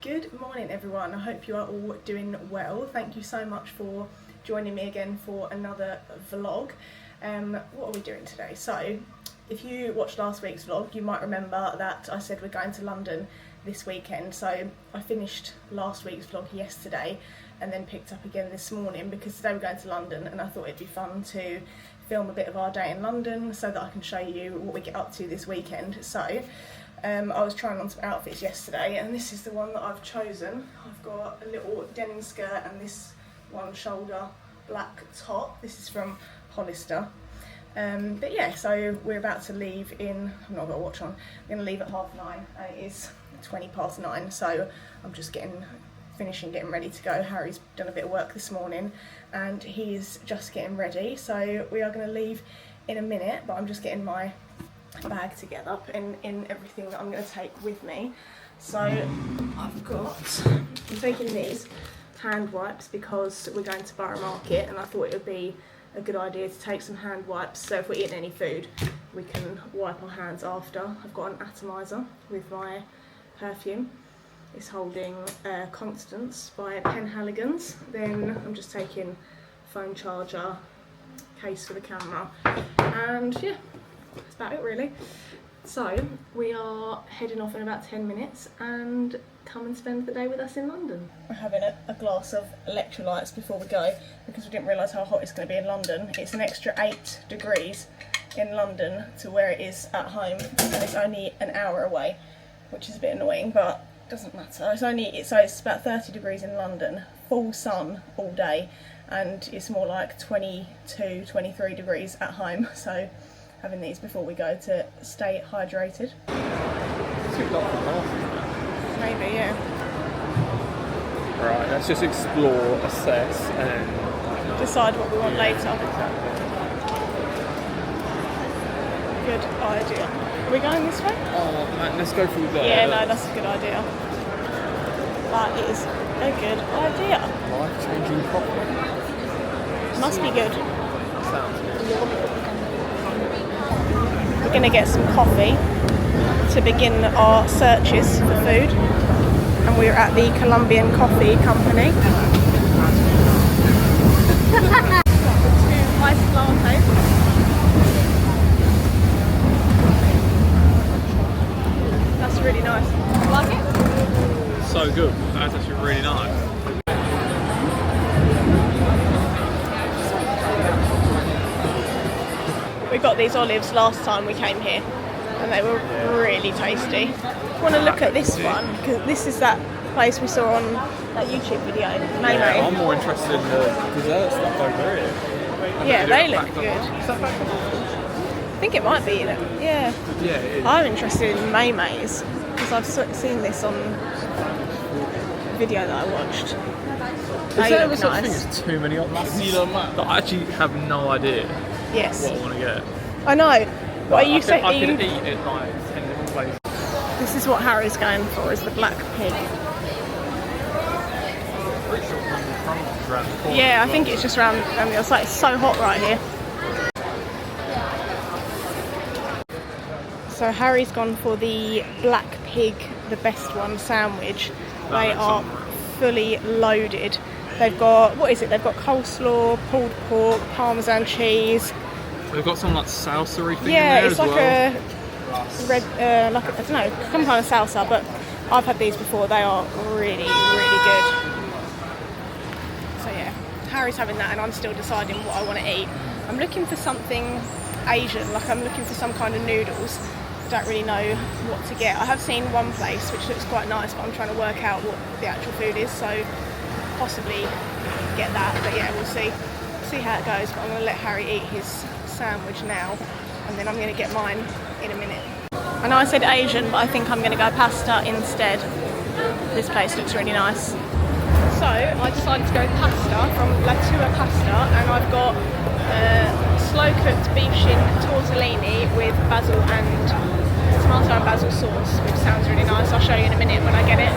Good morning everyone, I hope you are all doing well. Thank you so much for joining me again for another vlog. What are we doing today? So, if you watched last week's vlog, you might remember that I said we're going to London this weekend. So I finished last week's vlog yesterday and then picked up again this morning because today we're going to London and I thought it'd be fun to film a bit of our day in London so that I can show you what we get up to this weekend. So I was trying on some outfits yesterday and this is the one that I've chosen. I've got a little denim skirt and this one shoulder black top. This is from Hollister. But yeah, so we're about to leave in, I've not got a watch on, I'm going to leave at 9:30. It is 9:20, so I'm just finishing getting ready to go. Harry's done a bit of work this morning and he's just getting ready, so we are going to leave in a minute, but I'm just getting my bag together and in everything that I'm going to take with me. So I'm taking these hand wipes because we're going to Borough Market and I thought it would be a good idea to take some hand wipes so if we're eating any food we can wipe our hands after. I've got an atomizer with my perfume. It's holding Constance by Penhaligon's. Then I'm just taking phone charger, case for the camera, and yeah, that's about it really. So we are heading off in about 10 minutes and come and spend the day with us in London. We're having a glass of electrolytes before we go because we didn't realise how hot it's going to be in London. It's an extra 8 degrees in London to where it is at home and it's only an hour away, which is a bit annoying, but doesn't matter. It's about 30 degrees in London, full sun all day, and it's more like 22, 23 degrees at home. So having these before we go to stay hydrated. Maybe, yeah. Right, let's just explore, assess, and decide what we want later. Good idea. Are we going this way? oh man, let's go through there. Yeah, no, that's a good idea. That is a good idea. Life-changing property. Must be good. Sounds good. We're going to get some coffee to begin our searches for food, and we're at the Colombian Coffee Company. 2 iced lattes. That's really nice. Like it? So good. That's actually really nice. We got these olives last time we came here and they were really tasty. I want to look at this one because this is that place we saw on that YouTube video, May. Yeah, I'm more interested in the dessert stuff over here. Yeah, they look good. I think it might be, yeah. Yeah, it is. I'm interested in May's because I've seen this on a video that I watched. Is They there look such thing nice. as too many options? I actually have no idea Yes. what I want to get. I know. What are you saying? I could eat in like 10 different places. This is what Harry's going for, is the black pig. Pretty sure it's around the corner. Yeah, I think it's just around the other side. It's so hot right here. So Harry's gone for the black pig, the best one sandwich. They are fully loaded. They've got, what is it? They've got coleslaw, pulled pork, parmesan cheese. They've got some like salsa-y thing in Yeah, there it's as like well. a red, like I don't know, some kind of salsa. But I've had these before. They are really, really good. So yeah, Harry's having that, and I'm still deciding what I want to eat. I'm looking for something Asian, like I'm looking for some kind of noodles. Don't really know what to get. I have seen one place which looks quite nice, but I'm trying to work out what the actual food is. So possibly get that, but yeah, we'll see how it goes. But I'm going to let Harry eat his sandwich now and then I'm going to get mine in a minute. I know I said Asian, but I think I'm going to go pasta instead. This place looks really nice. So I decided to go pasta from Tua Pasta, and I've got slow cooked beef shin tortellini with basil and tomato and basil sauce, which sounds really nice. I'll show you in a minute when I get it.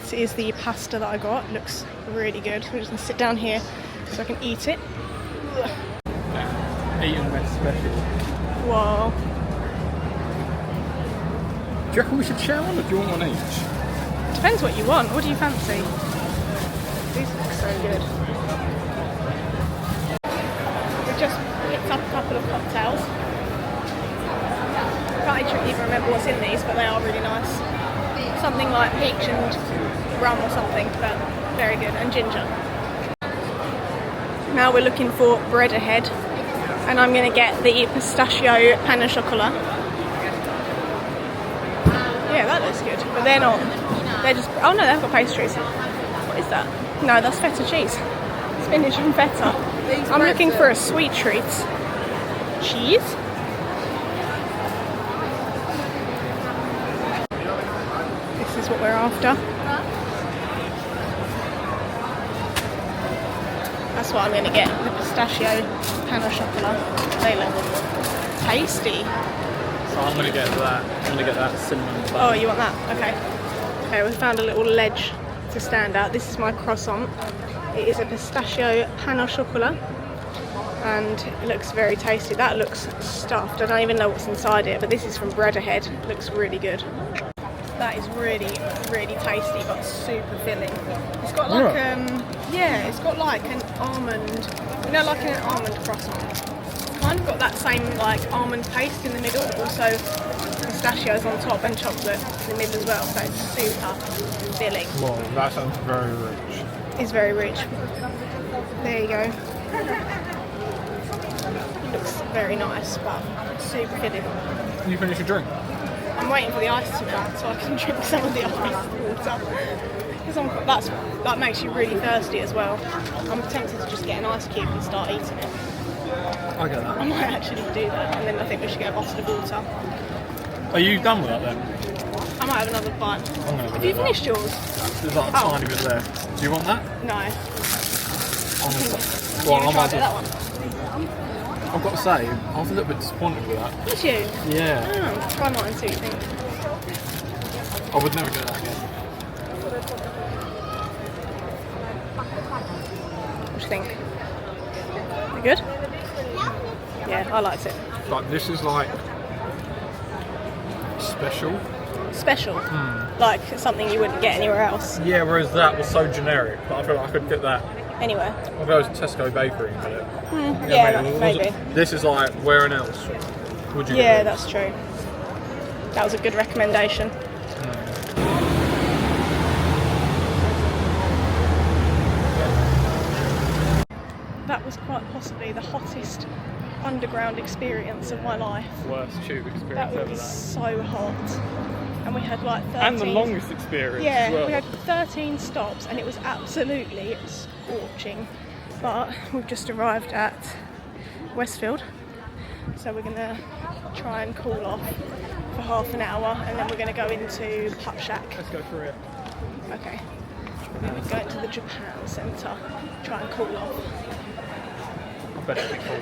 This is the pasta that I got. Looks really good. I'm just going to sit down here so I can eat it. Eating West special. Whoa. you reckon we should share one, or do you want one each? Depends what you want. What do you fancy? These look so good. We just picked up a couple of cocktails. Can't even remember what's in these, but they are really nice. Something like peach and rum or something, but very good, and ginger. Now we're looking for bread ahead, and I'm going to get the pistachio pan au chocolat. Yeah, that looks good, but they're not. They're just. Oh no, they've got pastries. What is that? No, that's feta cheese. Spinach and feta. I'm looking for a sweet treat. Cheese? This is what we're after. That's what I'm going to get, the pistachio pan au chocolat. They look tasty. So I'm going to get that. I'm going to get that cinnamon bun. Oh, you want that? Okay. Okay, we found a little ledge to stand at. This is my croissant. It is a pistachio pan au chocolat, and it looks very tasty. That looks stuffed. I don't even know what's inside it, but this is from Bread Ahead. It looks really good. That is really, really tasty, but super filling. It's got like yeah, it's got like an almond, you know, like an almond croissant. Kind of got that same like almond paste in the middle, but also pistachios on top and chocolate in the middle as well. So it's super filling. Well, that sounds very rich. It's very rich. There you go. Looks very nice, but super filling. You finish your drink? I'm waiting for the ice to melt so I can drink some of the ice water. Because that makes you really thirsty as well. I'm tempted to just get an ice cube and start eating it. I get that. I might actually do that, and then I think we should get a bottle of water. Are you done with that then? I might have another bite. Have you finished yours? There's like a tiny bit there. Do you want that? No. Well, You try that one? I've got to say, I was a little bit disappointed with that. Did you? Yeah. Oh, try mine and see what you think. I would never do that again. What do you think? You good? Yeah, I liked it. Like, this is like special. Special? Like something you wouldn't get anywhere else? Yeah, whereas that was so generic, but I feel like I could get that. Anywhere? I'll go to Tesco Bakery and get it. Yeah, maybe. This is like, where else would you Yeah, get that's true. That was a good recommendation. That was quite possibly the hottest underground experience of my life. Worst tube experience That ever. was so hot. And we had like 13... And the longest experience Yeah, as well. we had 13 stops and it was absolutely scorching. But we've just arrived at Westfield. So we're going to try and cool off for half an hour and then we're going to go into Putt Shack. Let's go for it. Okay. We're going to go into the Japan Centre, try and cool off. I bet it'll be cool.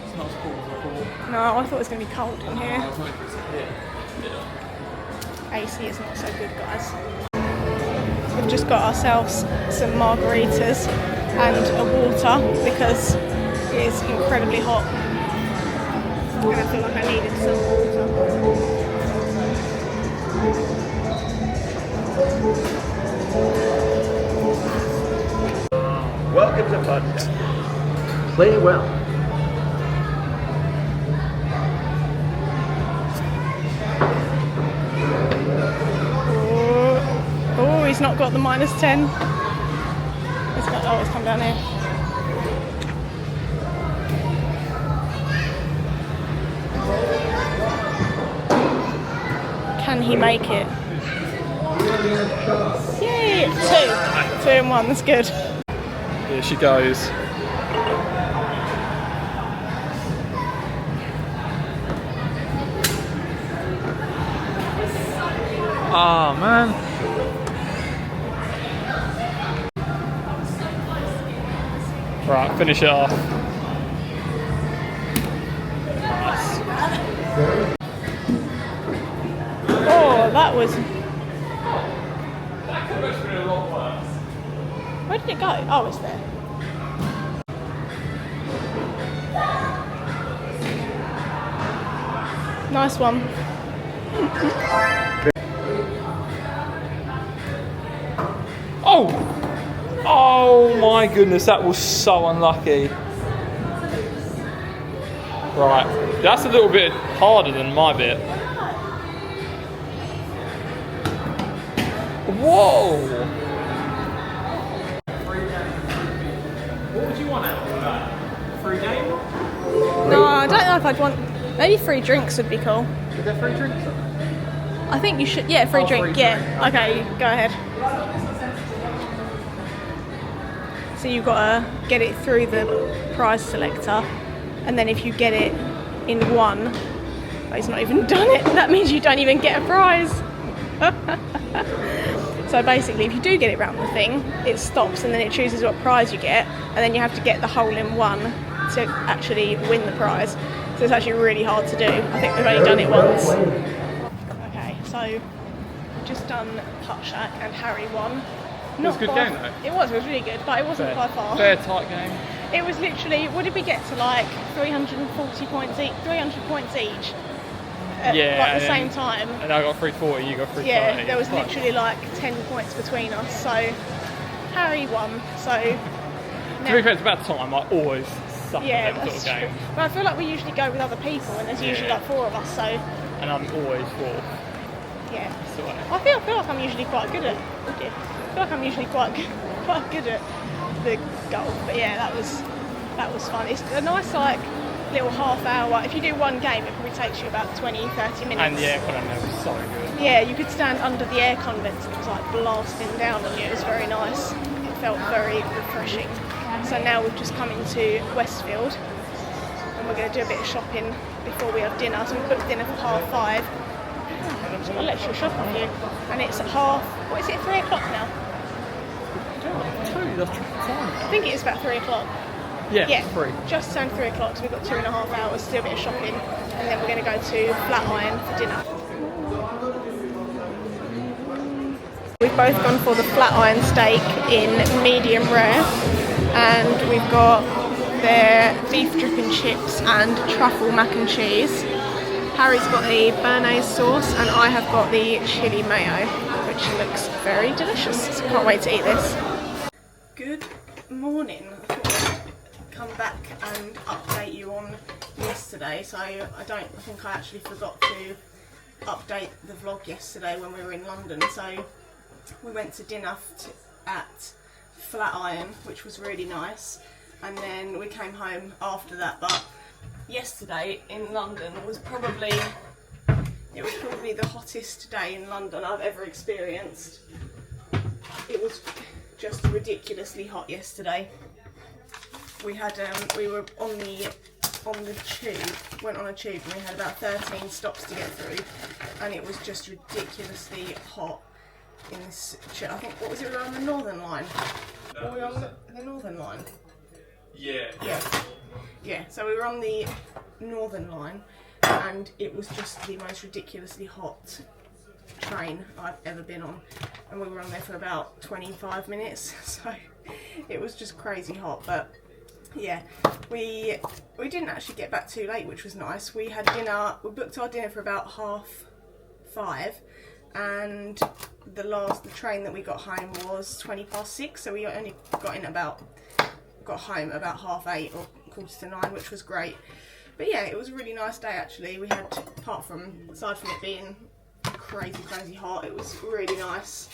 It's not as cool as I thought. No, I thought it was going to be cold in here. AC is not so good, guys. We've just got ourselves some margaritas and a water because it is incredibly hot. And I feel like I needed some water. Welcome to Putt Shack. Play well. Oh, he's not got the -10. It's come down here. Can he make it? Yay! 2 and 1, that's good. Here she goes. Oh man. Right, finish it off. Nice. Oh, that was... Where did it go? Oh, it's there. Nice one. Oh! Oh my goodness, that was so unlucky. Right, that's a little bit harder than my bit. Whoa! What would you want out of that? Free game? No, I don't know if I'd want... Maybe free drinks would be cool. Is there free drinks? I think you should... Yeah, free drink, free yeah. drink. Okay, go ahead. So you've got to get it through the prize selector, and then if you get it in one, but he's not even done it, that means you don't even get a prize. So basically, if you do get it round the thing, it stops and then it chooses what prize you get, and then you have to get the hole in one to actually win the prize. So it's actually really hard to do. I think we've only done it once. Okay, so we've just done Putt Shack and Harry won. It was a good game though. It was really good, but it wasn't by far. Fair tight game. It was literally, what did we get to, like 340 points each, 300 points each at like the same time. And I got 340, you got 330. Yeah, there was literally like 10 points between us, so Harry won. So to be fair, it's about time. I always suck at them sort of games. But I feel like we usually go with other people, and there's usually like 4 of us, so. And I'm always 4th. Yeah. So, I feel like I'm usually quite good at. I feel like I'm usually quite good at the golf, but yeah, that was fun. It's a nice like little half hour. If you do one game, it probably takes you about 20-30 minutes. And the aircon on there was so good. Yeah, you could stand under the aircon vents and it was like blasting down on you. It was very nice. It felt very refreshing. So now we've just come into Westfield and we're going to do a bit of shopping before we have dinner. So we booked dinner for 5:30. I'm just going to let you shop with you. And it's at what is it, 3 o'clock now? I think it is about 3 o'clock. Yeah, 3. Just turned 3 o'clock, so we've got 2.5 hours to do a bit of shopping, and then we're going to go to Flatiron for dinner. We've both gone for the Flatiron steak in medium rare, and we've got their beef dripping chips and truffle mac and cheese. Harry's got the béarnaise sauce, and I have got the chili mayo, which looks very delicious. So can't wait to eat this. Good morning. I thought I'd come back and update you on yesterday. So I think I actually forgot to update the vlog yesterday when we were in London. So we went to dinner at Flatiron, which was really nice, and then we came home after that. But yesterday in London was probably the hottest day in London I've ever experienced. It was just ridiculously hot yesterday. We had we were on the tube, went on a tube, and we had about 13 stops to get through, and it was just ridiculously hot in this tube. I think, what was it, we were on the Northern Line? Were we on the Northern Line? Yeah, so we were on the Northern Line, and it was just the most ridiculously hot train I've ever been on, and we were on there for about 25 minutes, so it was just crazy hot. But yeah, we didn't actually get back too late, which was nice. We had dinner, we booked our dinner for about 5:30, and the train that we got home was 6:20, so we only got home about 8:30 or 8:45, which was great. But yeah, it was a really nice day actually. We had, aside from it being crazy hot, it was really nice.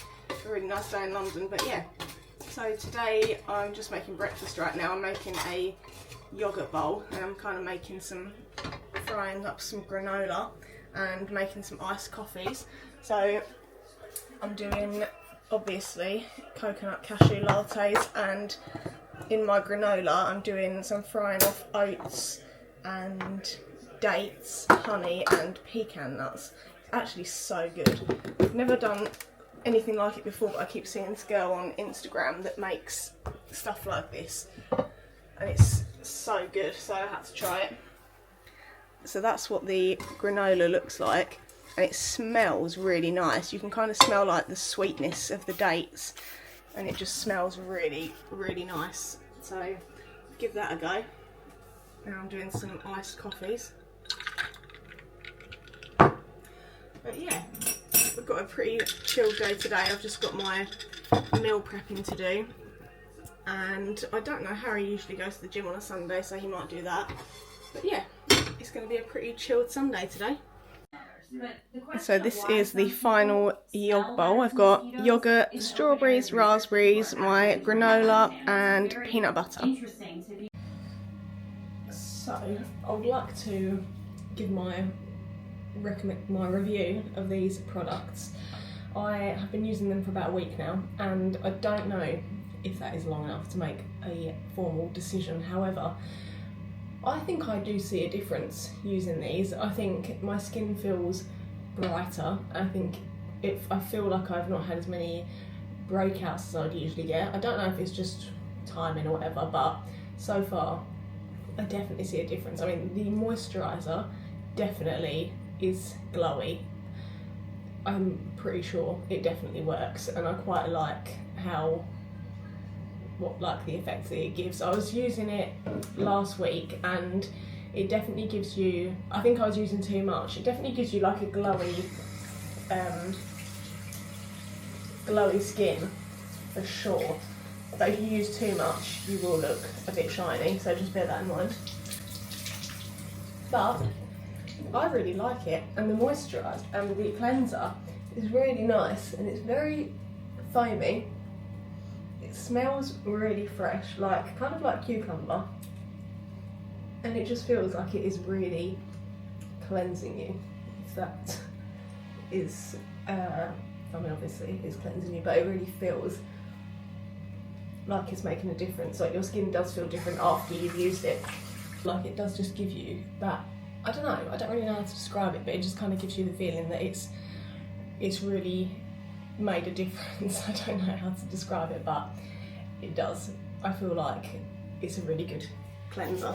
A really nice day in London. But yeah, so today I'm just making breakfast right now. I'm making a yogurt bowl, and I'm kind of frying up some granola and making some iced coffees. So I'm doing, obviously, coconut cashew lattes, and in my granola I'm doing some frying off oats and dates, honey and pecan nuts. It's actually so good. I've never done anything like it before, but I keep seeing this girl on Instagram that makes stuff like this, and it's so good, so I had to try it. So that's what the granola looks like, and it smells really nice. You can kind of smell like the sweetness of the dates, and it just smells really, really nice. So give that a go. Now I'm doing some iced coffees. But yeah, we've got a pretty chilled day today. I've just got my meal prepping to do, and I don't know, Harry usually goes to the gym on a Sunday, so he might do that. But yeah, it's going to be a pretty chilled Sunday today. So this is the final yog bowl. I've got yogurt, strawberries, raspberries, my granola and peanut butter. So I would like to give my review of these products. I have been using them for about a week now, and I don't know if that is long enough to make a formal decision. However, I think I do see a difference using these. I think my skin feels brighter. I feel like I've not had as many breakouts as I'd usually get. I don't know if it's just timing or whatever, but so far I definitely see a difference. I mean, the moisturiser definitely is glowy. I'm pretty sure it definitely works, and I quite like the effects that it gives. I was using it last week and it definitely gives you, I think I was using too much, it definitely gives you like a glowy skin for sure, but if you use too much you will look a bit shiny, so just bear that in mind. But I really like it, and the moisturiser and the cleanser is really nice, and it's very foamy. It smells really fresh, kind of like cucumber, and it just feels like it is really cleansing you. If that is, obviously it's cleansing you, but it really feels like it's making a difference. Like your skin does feel different after you've used it. Like it does just give you that, I don't know, I don't really know how to describe it, but it just kind of gives you the feeling that it's really made a difference. I don't know how to describe it, but it does. I feel like it's a really good cleanser.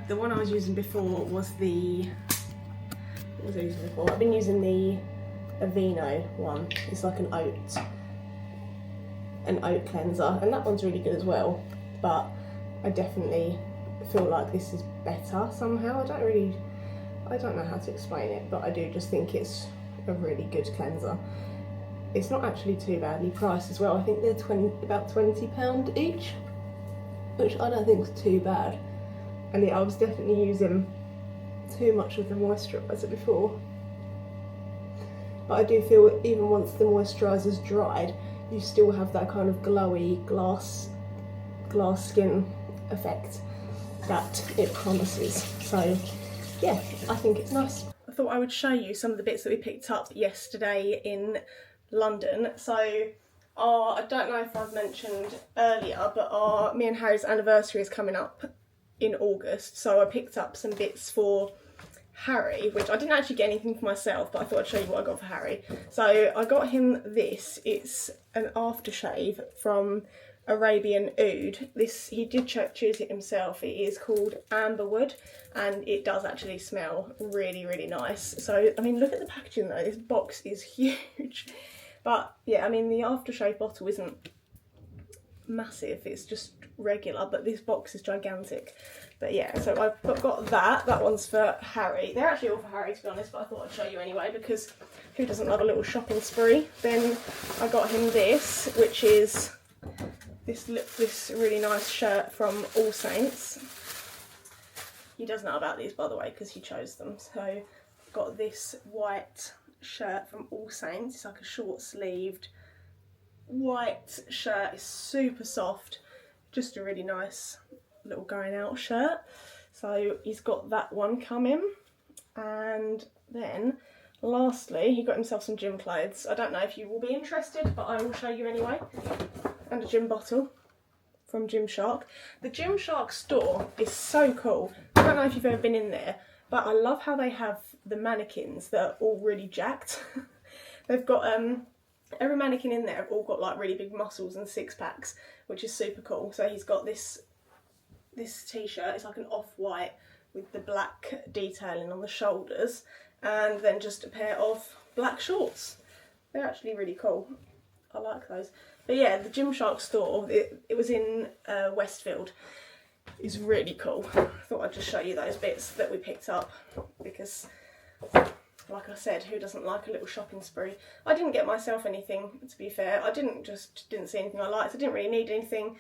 The one I was using before was what was I using before? I've been using the Aveeno one. It's like an oat cleanser, and that one's really good as well, but I definitely feel like this is better somehow. I don't know how to explain it, but I do just think it's a really good cleanser. It's not actually too badly priced as well. I think they're about £20 each, which I don't think is too bad. And yeah, I was definitely using too much of the moisturiser before, but I do feel even once the moisturiser's dried, you still have that kind of glowy glass skin effect that it promises. So yeah, I think it's nice. I thought I would show you some of the bits that we picked up yesterday in London. So I don't know if I've mentioned earlier, but me and Harry's anniversary is coming up in August, so I picked up some bits for Harry, which I didn't actually get anything for myself, but I thought I'd show you what I got for Harry. So I got him this. It's an aftershave from Arabian Oud. He did choose it himself. It is called Amberwood, and it does actually smell really, really nice. So I mean, look at the packaging though. This box is huge, but yeah, I mean the aftershave bottle isn't massive, it's just regular, but this box is gigantic. But yeah, so I've got that one's for Harry. They're actually all for Harry, to be honest, but I thought I'd show you anyway, because who doesn't love a little shopping spree? Then I got him this, which is this really nice shirt from All Saints. He does know about these, by the way, because he chose them. So I've got this white shirt from All Saints. It's like a short sleeved white shirt. It's super soft, just a really nice little going out shirt. So he's got that one coming, and then lastly he got himself some gym clothes. I don't know if you will be interested, but I will show you anyway. And a gym bottle from Gymshark. The Gymshark store is so cool. I don't know if you've ever been in there, but I love how they have the mannequins that are all really jacked. They've got every mannequin in there have all got like really big muscles and six packs, which is super cool. So he's got this t-shirt. It's like an off-white with the black detailing on the shoulders, and then just a pair of black shorts. They're actually really cool. I like those. But yeah, the Gymshark store, it was in Westfield. It's really cool. I thought I'd just show you those bits that we picked up because, like I said, who doesn't like a little shopping spree? I didn't get myself anything, to be fair. I didn't see anything I liked. I didn't really need anything.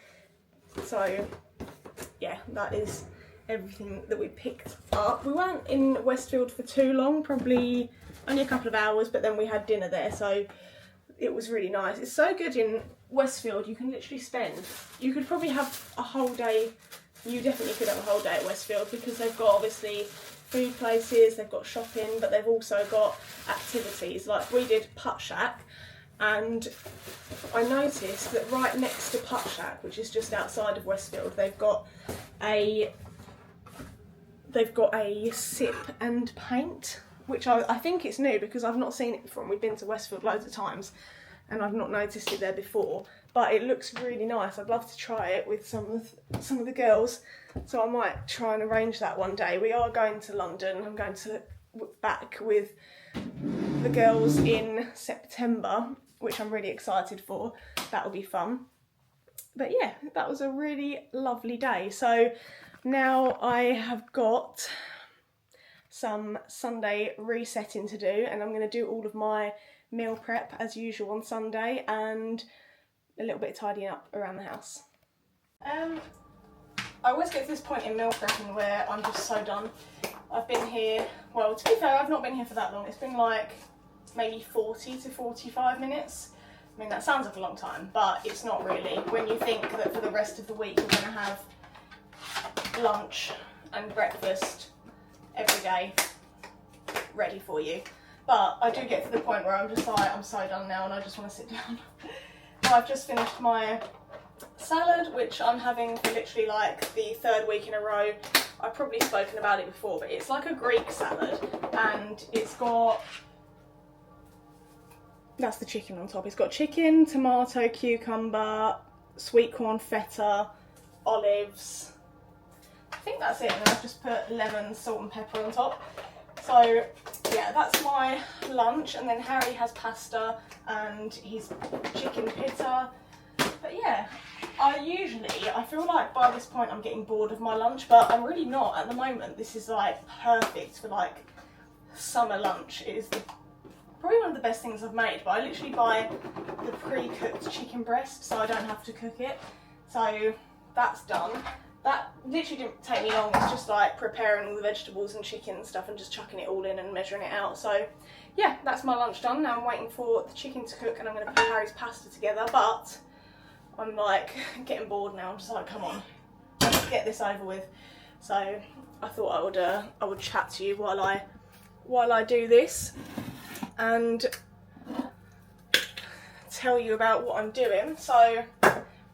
So yeah, that is everything that we picked up. We weren't in Westfield for too long, probably only a couple of hours, but then we had dinner there, so it was really nice. It's so good in Westfield. You can literally you could probably have a whole day. You definitely could have a whole day at Westfield because they've got obviously food places, they've got shopping, but they've also got activities. Like we did Putt Shack, and I noticed that right next to Putt Shack, which is just outside of Westfield, they've got a sip and paint, which I think it's new because I've not seen it before, and we've been to Westfield loads of times and I've not noticed it there before, but it looks really nice. I'd love to try it with some of the girls, so I might try and arrange that one day. We are going to London. I'm going to back with the girls in September, which I'm really excited for. That'll be fun. But yeah, that was a really lovely day. So now I have got some Sunday resetting to do, and I'm going to do all of my meal prep as usual on Sunday and a little bit of tidying up around the house. I always get to this point in meal prepping where I'm just so done. I've been here, well, to be fair, I've not been here for that long. It's been like maybe 40 to 45 minutes. I mean, that sounds like a long time, but it's not really when you think that for the rest of the week you're going to have lunch and breakfast every day ready for you. But I do get to the point where I'm just like, I'm so done now and I just want to sit down. I've just finished my salad, which I'm having for literally like the 3rd week in a row. I've probably spoken about it before, but it's like a Greek salad, and it's got, that's the chicken on top. It's got chicken, tomato, cucumber, sweet corn, feta, olives. I think that's it, and then I've just put lemon, salt and pepper on top. So yeah, that's my lunch, and then Harry has pasta and his chicken pitta. But yeah, I feel like by this point I'm getting bored of my lunch, but I'm really not at the moment. This is like perfect for like summer lunch. It is probably one of the best things I've made, but I literally buy the pre-cooked chicken breast so I don't have to cook it. So that's done. That literally didn't take me long. It's just like preparing all the vegetables and chicken and stuff and just chucking it all in and measuring it out. So yeah, that's my lunch done. Now I'm waiting for the chicken to cook and I'm going to put Harry's pasta together, but I'm like getting bored now. I'm just like, come on, let's get this over with. So I thought I would chat to you while I do this and tell you about what I'm doing. So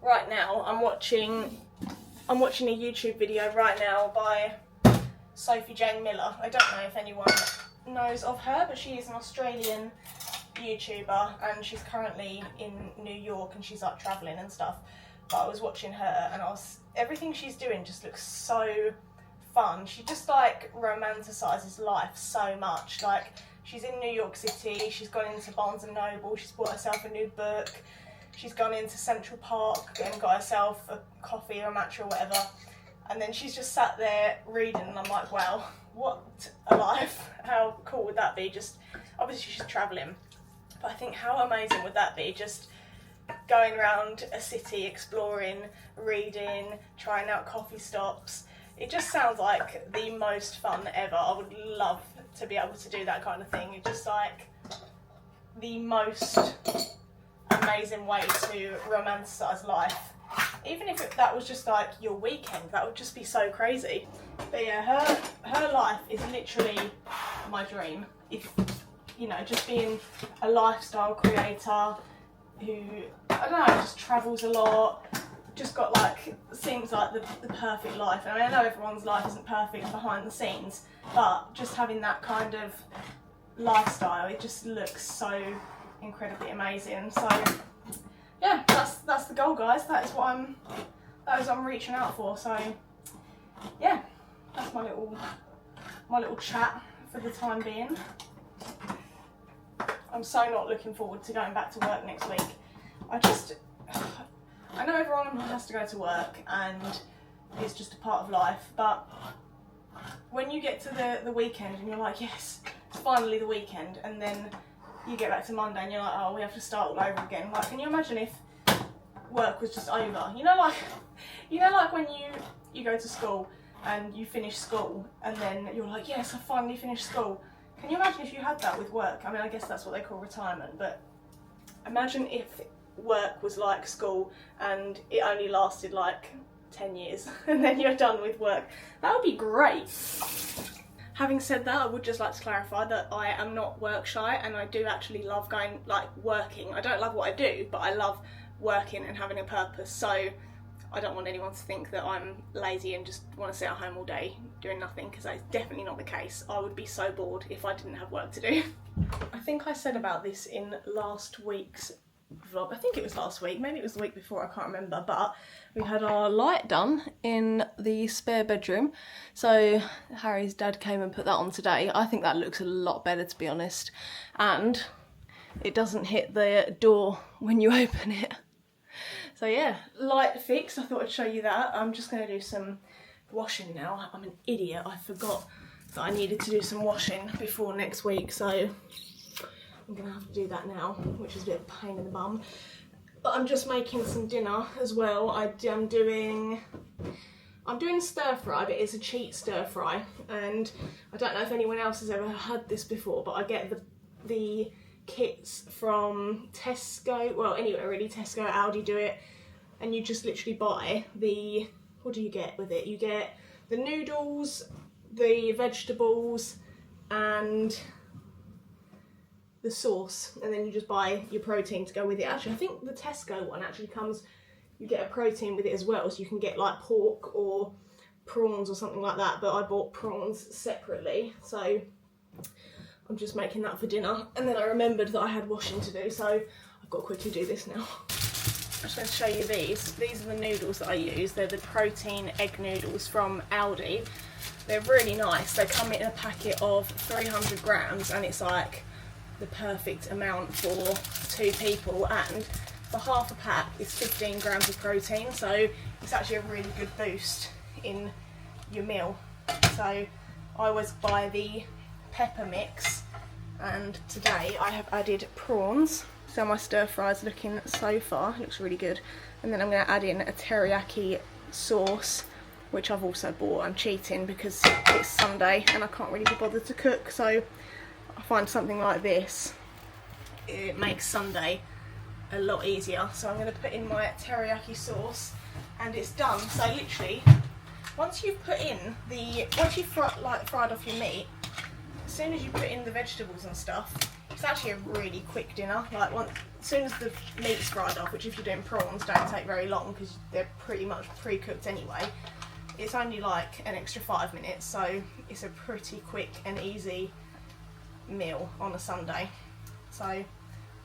right now I'm watching a YouTube video right now by Sophie Jane Miller. I don't know if anyone knows of her, but she is an Australian YouTuber and she's currently in New York and she's like travelling and stuff. But I was watching her and everything she's doing just looks so fun. She just like romanticises life so much. Like she's in New York City, she's gone into Barnes and Noble, she's bought herself a new book. She's gone into Central Park and got herself a coffee or a matcha or whatever, and then she's just sat there reading, and I'm like, wow, what a life. How cool would that be? Just, obviously she's travelling, but I think how amazing would that be, just going around a city, exploring, reading, trying out coffee stops. It just sounds like the most fun ever. I would love to be able to do that kind of thing. It's just like the most amazing way to romanticise life. Even if that was just like your weekend, that would just be so crazy. But yeah, her life is literally my dream. If you know, just being a lifestyle creator who, I don't know, just travels a lot, just got like, seems like the perfect life. I mean, I know everyone's life isn't perfect behind the scenes, but just having that kind of lifestyle, it just looks so incredibly amazing. So yeah, that's the goal, guys. That is what I'm reaching out for. So yeah, that's my little chat for the time being. I'm so not looking forward to going back to work next week. I know everyone has to go to work and it's just a part of life, but when you get to the weekend and you're like, yes, it's finally the weekend, and then you get back to Monday and you're like, oh, we have to start all over again. Like, can you imagine if work was just over? You know, like when you go to school and you finish school and then you're like, yes, I finally finished school. Can you imagine if you had that with work? I mean, I guess that's what they call retirement, but imagine if work was like school and it only lasted like 10 years and then you're done with work. That would be great. Having said that, I would just like to clarify that I am not work shy, and I do actually love going, like, working. I don't love what I do, but I love working and having a purpose. So I don't want anyone to think that I'm lazy and just want to sit at home all day doing nothing, because that is definitely not the case. I would be so bored if I didn't have work to do. I think I said about this in last week's vlog. I think it was last week, maybe it was the week before, I can't remember, but we had our light done in the spare bedroom. So Harry's dad came and put that on today. I think that looks a lot better, to be honest, and it doesn't hit the door when you open it. So yeah, light fix. I thought I'd show you that. I'm just going to do some washing now. I'm an idiot, I forgot that I needed to do some washing before next week, so I'm going to have to do that now, which is a bit of a pain in the bum. But I'm just making some dinner as well. I'm doing stir fry, but it's a cheat stir fry, and I don't know if anyone else has ever had this before, but I get the kits from Tesco, well, anywhere really, Tesco, Aldi do it, and you just literally buy the, what do you get with it? You get the noodles, the vegetables, and the sauce, and then you just buy your protein to go with it. Actually, I think the Tesco one actually comes, you get a protein with it as well, so you can get like pork or prawns or something like that, but I bought prawns separately, so I'm just making that for dinner. And then I remembered that I had washing to do, so I've got to quickly do this now. I'm just going to show you these. These are the noodles that I use. They're the protein egg noodles from Aldi. They're really nice. They come in a packet of 300 grams, and it's like the perfect amount for 2 people, and for half a pack it's 15 grams of protein, so it's actually a really good boost in your meal. So I always buy the pepper mix, and today I have added prawns. So my stir fry is looking, so far, it looks really good. And then I'm going to add in a teriyaki sauce, which I've also bought. I'm cheating because it's Sunday and I can't really be bothered to cook, so I find something like this, it makes Sunday a lot easier. So I'm going to put in my teriyaki sauce, and it's done. So literally, once you've fried off your meat, as soon as you put in the vegetables and stuff, it's actually a really quick dinner. Like, as soon as the meat's fried off, which if you're doing prawns don't take very long because they're pretty much pre-cooked anyway, it's only like an extra 5 minutes, so it's a pretty quick and easy meal on a Sunday. So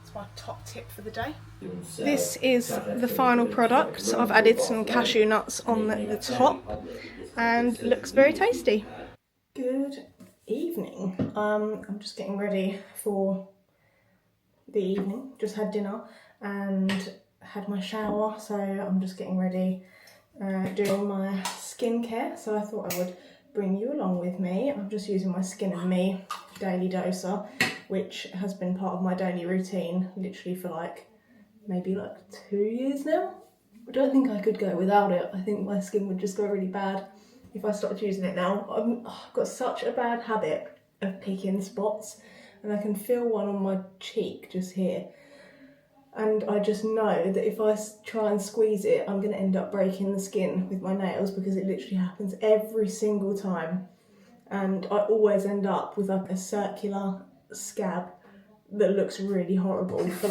it's my top tip for the day. This is the final product. I've added some cashew nuts on the top and looks very tasty. Good evening. I'm just getting ready for the evening. Just had dinner and had my shower, so I'm just getting ready, doing my skincare. So I thought I would bring you along with me. I'm just using my Skin and Me daily doser, which has been part of my daily routine literally for maybe 2 years now. I don't think I could go without it. I think my skin would just go really bad if I stopped using it now. I've got such a bad habit of picking spots, and I can feel one on my cheek just here. And I just know that if I try and squeeze it, I'm going to end up breaking the skin with my nails, because it literally happens every single time. And I always end up with a circular scab that looks really horrible for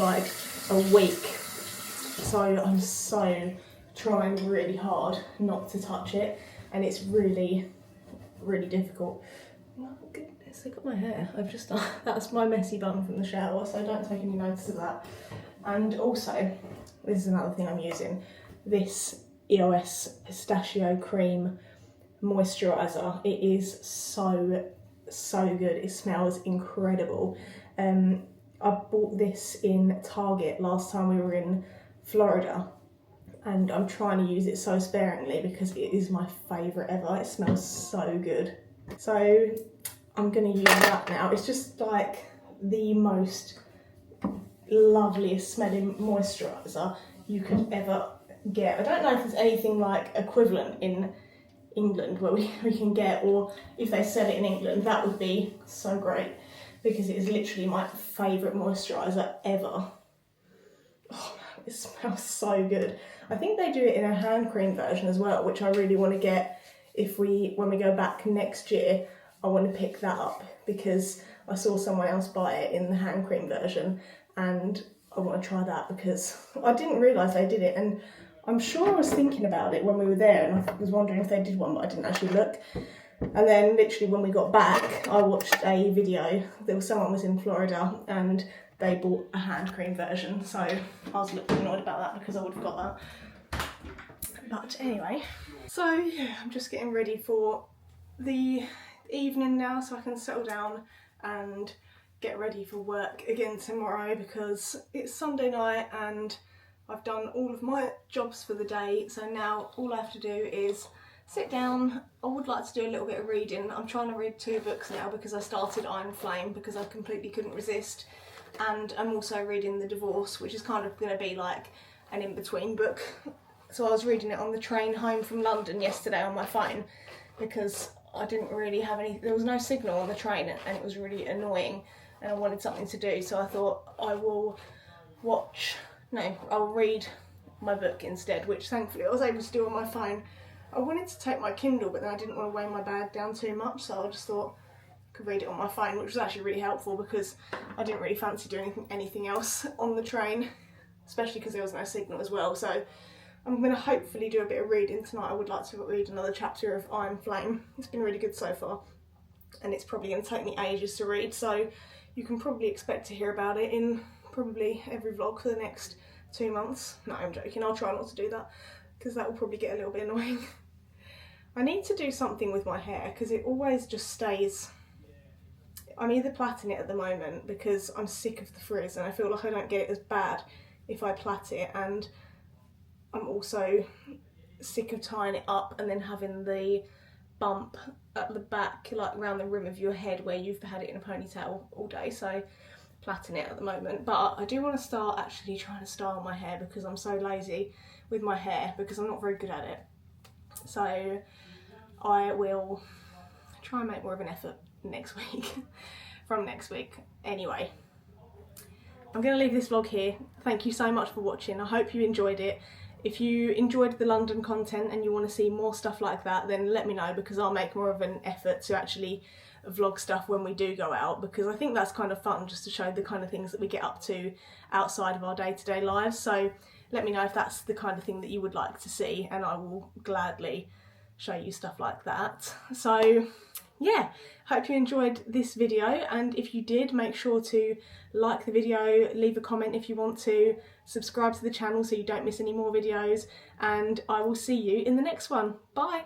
a week. So I'm trying really hard not to touch it, and it's really, really difficult. Oh goodness, look at my hair. I've just done, that's my messy bun from the shower, so don't take any notice of that. And also, this is another thing I'm using, this EOS Pistachio Cream Moisturiser. It is so good. It smells incredible. I bought this in Target last time we were in Florida, and I'm trying to use it so sparingly because it is my favourite ever. It smells so good. So I'm going to use that now. It's just like the most loveliest smelling moisturiser you could ever get. I don't know if there's anything like equivalent in England where we can get, or if they sell it in England, that would be so great because it is literally my favourite moisturiser ever. Oh man, it smells so good. I think they do it in a hand cream version as well, which I really want to get when we go back next year. I want to pick that up because I saw someone else buy it in the hand cream version and I want to try that because I didn't realise they did it, and I'm sure I was thinking about it when we were there and I was wondering if they did one, but I didn't actually look. And then literally when we got back, I watched a video. Someone was in Florida and they bought a hand cream version, so I was a little annoyed about that because I would have got that. But anyway, so yeah, I'm just getting ready for the evening now so I can settle down and get ready for work again tomorrow because it's Sunday night and I've done all of my jobs for the day, so now all I have to do is sit down. I would like to do a little bit of reading. I'm trying to read 2 books now because I started Iron Flame because I completely couldn't resist, and I'm also reading The Divorce, which is kind of going to be like an in-between book. So I was reading it on the train home from London yesterday on my phone because I didn't really have there was no signal on the train and it was really annoying and I wanted something to do, so I thought I'll read my book instead, which thankfully I was able to do on my phone. I wanted to take my Kindle, but then I didn't want to weigh my bag down too much, so I just thought I could read it on my phone, which was actually really helpful because I didn't really fancy doing anything else on the train, especially because there was no signal as well. So I'm going to hopefully do a bit of reading tonight. I would like to read another chapter of Iron Flame. It's been really good so far, and it's probably going to take me ages to read, so you can probably expect to hear about it in probably every vlog for the next 2 months. No, I'm joking. I'll try not to do that because that will probably get a little bit annoying. I need to do something with my hair because it always just stays. I'm either plaiting it at the moment because I'm sick of the frizz and I feel like I don't get it as bad if I plait it, and I'm also sick of tying it up and then having the bump at the back, like around the rim of your head where you've had it in a ponytail all day, so plaiting it at the moment. But I do want to start actually trying to style my hair because I'm so lazy with my hair because I'm not very good at it. So I will try and make more of an effort next week, from next week. Anyway, I'm going to leave this vlog here. Thank you so much for watching. I hope you enjoyed it. If you enjoyed the London content and you want to see more stuff like that, then let me know because I'll make more of an effort to actually vlog stuff when we do go out, because I think that's kind of fun just to show the kind of things that we get up to outside of our day-to-day lives. So let me know if that's the kind of thing that you would like to see and I will gladly show you stuff like that. So yeah, hope you enjoyed this video, and if you did, make sure to like the video, leave a comment if you want to, subscribe to the channel so you don't miss any more videos, and I will see you in the next one. Bye!